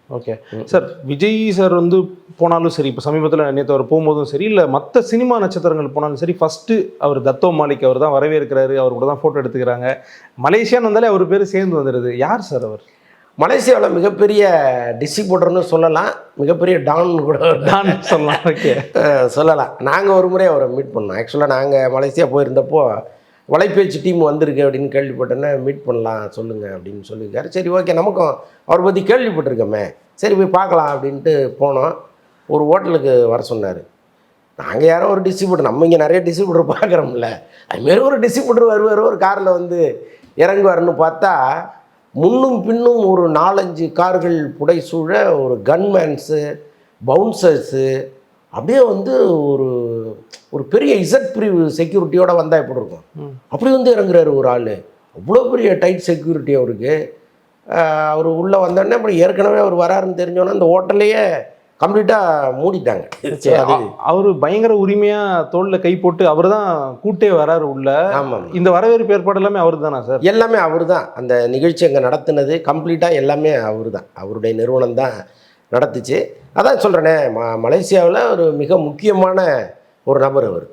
Okay sir. Vijay sir வந்து போனாலும் சரி, இப்போ சமீபத்தில் நேற்று அவர் போகும்போதும் சரி, இல்லை மற்ற சினிமா நட்சத்திரங்கள் போனாலும் சரி, ஃபஸ்ட்டு அவர் தத்தோ மாலிக் அவர் தான் வரவேற்கிறாரு, அவர் கூட தான் ஃபோட்டோ எடுத்துக்கிறாங்க. மலேசியான்னு வந்தாலே அவர் பேர் சேர்ந்து வந்துடுது. யார் சார் அவர்? மலேசியாவில் மிகப்பெரிய டிஸ்ட்ரிபியூட்டர்னு சொல்லலாம், மிகப்பெரிய டான் கூட டான் சொல்லலாம். ஓகே, சொல்லலாம். நாங்கள் ஒரு முறை அவரை மீட் பண்ணோம். ஆக்சுவலாக நாங்கள் மலேசியா போயிருந்தப்போ வலைபேச்சு டீம் வந்திருக்கு அப்படின்னு கேள்விப்பட்டோன்னே மீட் பண்ணலாம் சொல்லுங்கள் அப்படின்னு சொல்லியிருக்காரு. சரி ஓகே, நமக்கும் அவரை பற்றி கேள்விப்பட்டிருக்கோமே, சரி போய் பார்க்கலாம் அப்படின்ட்டு போனோம். ஒரு ஹோட்டலுக்கு வர சொன்னார். நாங்கள் யாரோ ஒரு டிஸ்ட்ரிபியூட்டர், நம்ம இங்கே நிறைய டிஸ்ட்ரிபியூட்டர் பார்க்குறோம்ல, அதுமாரி ஒரு டிஸ்ட்ரிபியூட்டர் வருவார், ஒரு காரில் வந்து இறங்குவார்னு பார்த்தா முன்னும் பின்னும் ஒரு 4-5 கார்கள் புடைசூழ ஒரு கன்மேன்ஸு, பவுன்சர்ஸு, அப்படியே வந்து ஒரு ஒரு பெரிய இசட் பிரிவு செக்யூரிட்டியோடு வந்தால் எப்படி இருக்கும், அப்படி வந்து இறங்குறாரு ஒரு ஆள். அவ்வளோ பெரிய டைட் செக்யூரிட்டி அவருக்கு. அவர் உள்ளே வந்தோடனே அப்புறம் ஏற்கனவே அவர் வராருன்னு தெரிஞ்சோன்னா அந்த ஹோட்டலையே கம்ப்ளீட்டாக மூடிட்டாங்க. அவர் பயங்கர உரிமையாக தோளில் கை போட்டு அவர் தான் கூட்டே வராரு உள்ள. ஆமாம், இந்த வரவேற்பு ஏற்பாடு எல்லாமே அவர் தானா சார்? எல்லாமே அவர் தான். அந்த நிகழ்ச்சி அங்கே நடத்துனது கம்ப்ளீட்டாக எல்லாமே அவர் தான், அவருடைய நிறுவனம் தான் நடத்துச்சு. அதான் சொல்கிறேனே, மலேசியாவில் ஒரு மிக முக்கியமான ஒரு நபர் அவர்.